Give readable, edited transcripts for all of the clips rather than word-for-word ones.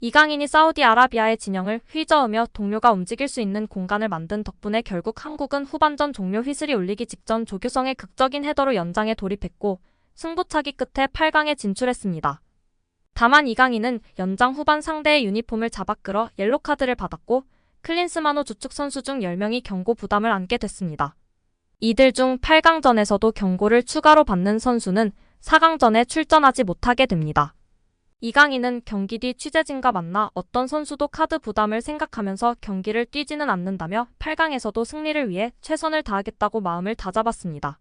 이강인이 사우디아라비아의 진영을 휘저으며 동료가 움직일 수 있는 공간을 만든 덕분에 결국 한국은 후반전 종료 휘슬이 울리기 직전 조규성의 극적인 헤더로 연장에 돌입했고 승부차기 끝에 8강에 진출했습니다. 다만 이강인은 연장 후반 상대의 유니폼을 잡아 끌어 옐로카드를 받았고 클린스만호 주축 선수 중 10명이 경고 부담을 안게 됐습니다. 이들 중 8강전에서도 경고를 추가로 받는 선수는 4강전에 출전하지 못하게 됩니다. 이강인은 경기 뒤 취재진과 만나 어떤 선수도 카드 부담을 생각하면서 경기를 뛰지는 않는다며 8강에서도 승리를 위해 최선을 다하겠다고 마음을 다잡았습니다.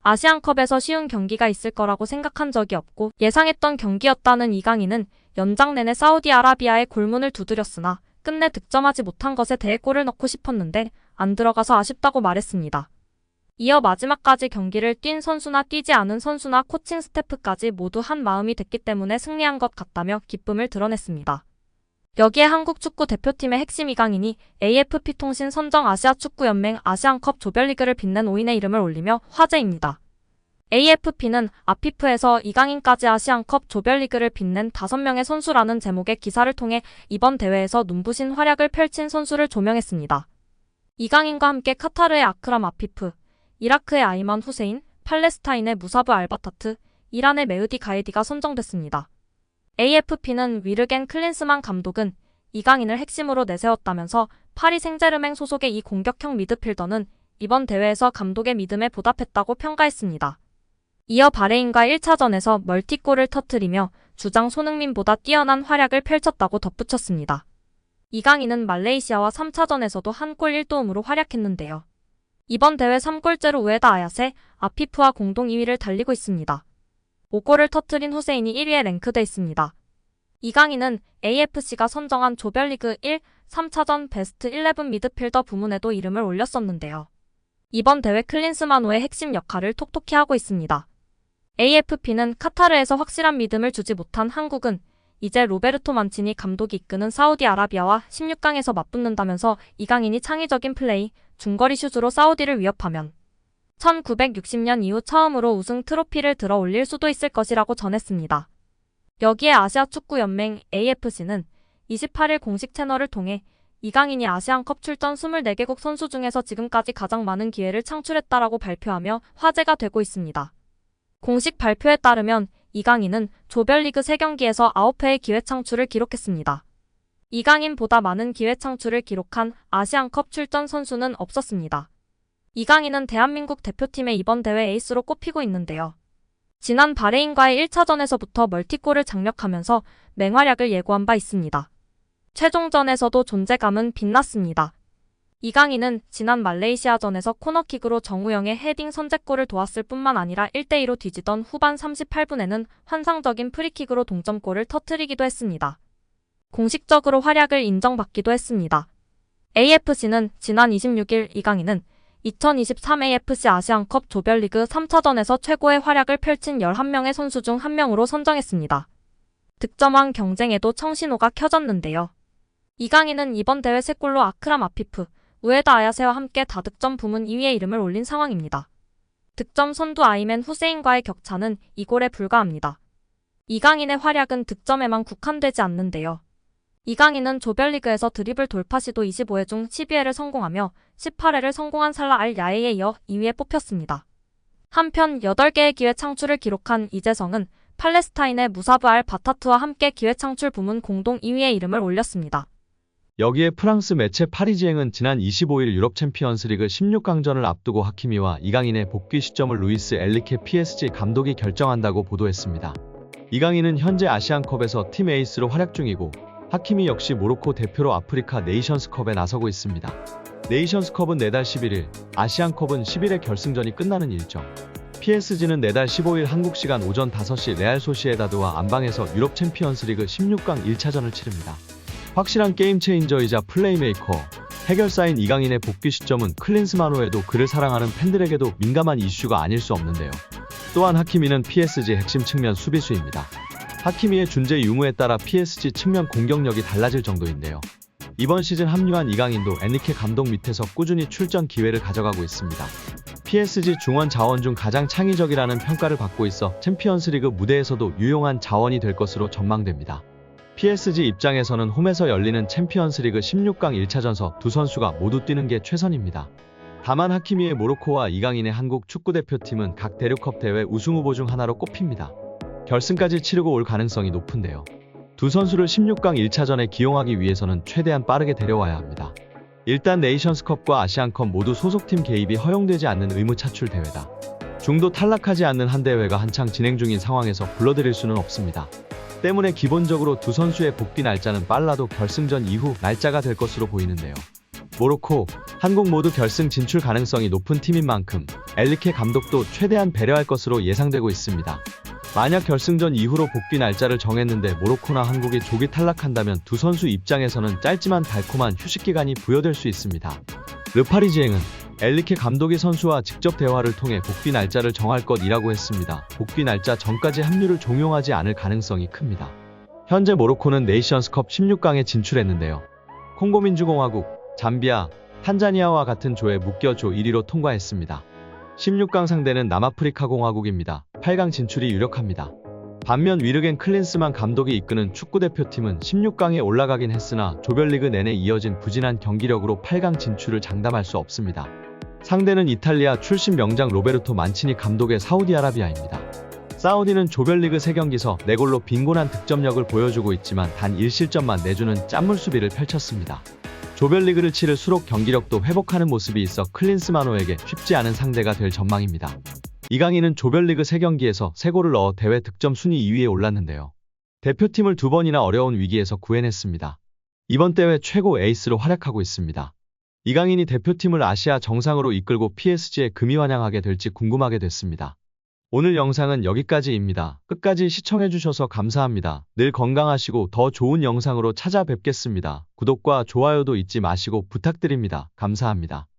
아시안컵에서 쉬운 경기가 있을 거라고 생각한 적이 없고 예상했던 경기였다는 이강인은 연장 내내 사우디아라비아의 골문을 두드렸으나 끝내 득점하지 못한 것에 대해 골을 넣고 싶었는데 안 들어가서 아쉽다고 말했습니다. 이어 마지막까지 경기를 뛴 선수나 뛰지 않은 선수나 코칭 스태프까지 모두 한 마음이 됐기 때문에 승리한 것 같다며 기쁨을 드러냈습니다. 여기에 한국 축구 대표팀의 핵심 이강인이 AFP통신 선정 아시아축구연맹 아시안컵 조별리그를 빛낸 5인의 이름을 올리며 화제입니다. AFP는 아피프에서 이강인까지 아시안컵 조별리그를 빛낸 5명의 선수라는 제목의 기사를 통해 이번 대회에서 눈부신 활약을 펼친 선수를 조명했습니다. 이강인과 함께 카타르의 아크람 아피프, 이라크의 아이만 후세인, 팔레스타인의 무사브 알바타트, 이란의 메흐디 가에디가 선정됐습니다. AFP는 위르겐 클린스만 감독은 이강인을 핵심으로 내세웠다면서 파리 생제르맹 소속의 이 공격형 미드필더는 이번 대회에서 감독의 믿음에 보답했다고 평가했습니다. 이어 바레인과 1차전에서 멀티골을 터뜨리며 주장 손흥민보다 뛰어난 활약을 펼쳤다고 덧붙였습니다. 이강인은 말레이시아와 3차전에서도 한 골 1도움으로 활약했는데요. 이번 대회 3골째로 우에다 아얏의 아피프와 공동 2위를 달리고 있습니다. 5골을 터뜨린 후세인이 1위에 랭크돼 있습니다. 이강인은 AFC가 선정한 조별리그 1, 3차전 베스트 11 미드필더 부문에도 이름을 올렸었는데요. 이번 대회 클린스만호의 핵심 역할을 톡톡히 하고 있습니다. AFP는 카타르에서 확실한 믿음을 주지 못한 한국은 이제 로베르토 만치니 감독이 이끄는 사우디아라비아와 16강에서 맞붙는다면서 이강인이 창의적인 플레이, 중거리 슛으로 사우디를 위협하면 1960년 이후 처음으로 우승 트로피를 들어 올릴 수도 있을 것이라고 전했습니다. 여기에 아시아축구연맹 AFC는 28일 공식 채널을 통해 이강인이 아시안컵 출전 24개국 선수 중에서 지금까지 가장 많은 기회를 창출했다라고 발표하며 화제가 되고 있습니다. 공식 발표에 따르면 이강인은 조별리그 3경기에서 9회의 기회 창출을 기록했습니다. 이강인보다 많은 기회 창출을 기록한 아시안컵 출전 선수는 없었습니다. 이강인은 대한민국 대표팀의 이번 대회 에이스로 꼽히고 있는데요. 지난 바레인과의 1차전에서부터 멀티골을 장력하면서 맹활약을 예고한 바 있습니다. 최종전에서도 존재감은 빛났습니다. 이강인은 지난 말레이시아전에서 코너킥으로 정우영의 헤딩 선제골을 도왔을 뿐만 아니라 1대2로 뒤지던 후반 38분에는 환상적인 프리킥으로 동점골을 터뜨리기도 했습니다. 공식적으로 활약을 인정받기도 했습니다. AFC는 지난 26일 이강인은 2023 AFC 아시안컵 조별리그 3차전에서 최고의 활약을 펼친 11명의 선수 중 1명으로 선정했습니다. 득점왕 경쟁에도 청신호가 켜졌는데요. 이강인은 이번 대회 3골로 아크람 아피프, 우에다 아야세와 함께 다득점 부문 2위의 이름을 올린 상황입니다. 득점 선두 아이맨 후세인과의 격차는 2골에 불과합니다. 이강인의 활약은 득점에만 국한되지 않는데요. 이강인은 조별리그에서 드리블 돌파 시도 25회 중 12회를 성공하며 18회를 성공한 살라 알 야에에 이어 2위에 뽑혔습니다. 한편 8개의 기회 창출을 기록한 이재성은 팔레스타인의 무사브 알 바타투와 함께 기회 창출 부문 공동 2위의 이름을 올렸습니다. 여기에 프랑스 매체 파리지앵은 지난 25일 유럽 챔피언스리그 16강전을 앞두고 하키미와 이강인의 복귀 시점을 루이스 엘리케 PSG 감독이 결정한다고 보도했습니다. 이강인은 현재 아시안컵에서 팀 에이스로 활약 중이고 하키미 역시 모로코 대표로 아프리카 네이션스컵에 나서고 있습니다. 네이션스컵은 내달 11일, 아시안컵은 10일에 결승전이 끝나는 일정. PSG는 내달 15일 한국 시간 오전 5시 레알 소시에다드와 안방에서 유럽 챔피언스리그 16강 1차전을 치릅니다. 확실한 게임 체인저이자 플레이메이커, 해결사인 이강인의 복귀 시점은 클린스만호에도 그를 사랑하는 팬들에게도 민감한 이슈가 아닐 수 없는데요. 또한 하키미는 PSG 핵심 측면 수비수입니다. 하키미의 존재 유무에 따라 PSG 측면 공격력이 달라질 정도인데요. 이번 시즌 합류한 이강인도 엔리케 감독 밑에서 꾸준히 출전 기회를 가져가고 있습니다. PSG 중원 자원 중 가장 창의적이라는 평가를 받고 있어 챔피언스리그 무대에서도 유용한 자원이 될 것으로 전망됩니다. PSG 입장에서는 홈에서 열리는 챔피언스리그 16강 1차전서 두 선수가 모두 뛰는 게 최선입니다. 다만 하키미의 모로코와 이강인의 한국 축구대표팀은 각 대륙컵 대회 우승 후보 중 하나로 꼽힙니다. 결승까지 치르고 올 가능성이 높은데요. 두 선수를 16강 1차전에 기용하기 위해서는 최대한 빠르게 데려와야 합니다. 일단 네이션스컵과 아시안컵 모두 소속팀 개입이 허용되지 않는 의무 차출 대회다. 중도 탈락하지 않는 한 대회가 한창 진행 중인 상황에서 불러들일 수는 없습니다. 때문에 기본적으로 두 선수의 복귀 날짜는 빨라도 결승전 이후 날짜가 될 것으로 보이는데요. 모로코, 한국 모두 결승 진출 가능성이 높은 팀인 만큼 엘리케 감독도 최대한 배려할 것으로 예상되고 있습니다. 만약 결승전 이후로 복귀 날짜를 정했는데 모로코나 한국이 조기 탈락한다면 두 선수 입장에서는 짧지만 달콤한 휴식 기간이 부여될 수 있습니다. 르파리지앵은 엘리케 감독이 선수와 직접 대화를 통해 복귀 날짜를 정할 것이라고 했습니다. 복귀 날짜 전까지 합류를 종용하지 않을 가능성이 큽니다. 현재 모로코는 네이션스컵 16강에 진출했는데요. 콩고민주공화국, 잠비아, 탄자니아와 같은 조에 묶여 조 1위로 통과했습니다. 16강 상대는 남아프리카 공화국입니다. 8강 진출이 유력합니다. 반면 위르겐 클린스만 감독이 이끄는 축구대표팀은 16강에 올라가긴 했으나 조별리그 내내 이어진 부진한 경기력으로 8강 진출을 장담할 수 없습니다. 상대는 이탈리아 출신 명장 로베르토 만치니 감독의 사우디아라비아입니다. 사우디는 조별리그 3경기서 4골로 빈곤한 득점력을 보여주고 있지만 단 1실점만 내주는 짠물 수비를 펼쳤습니다. 조별리그를 치를수록 경기력도 회복하는 모습이 있어 클린스만호에게 쉽지 않은 상대가 될 전망입니다. 이강인은 조별리그 3경기에서 3골을 넣어 대회 득점 순위 2위에 올랐는데요. 대표팀을 2번이나 어려운 위기에서 구해냈습니다. 이번 대회 최고 에이스로 활약하고 있습니다. 이강인이 대표팀을 아시아 정상으로 이끌고 PSG에 금이 환영하게 될지 궁금하게 됐습니다. 오늘 영상은 여기까지입니다. 끝까지 시청해주셔서 감사합니다. 늘 건강하시고 더 좋은 영상으로 찾아뵙겠습니다. 구독과 좋아요도 잊지 마시고 부탁드립니다. 감사합니다.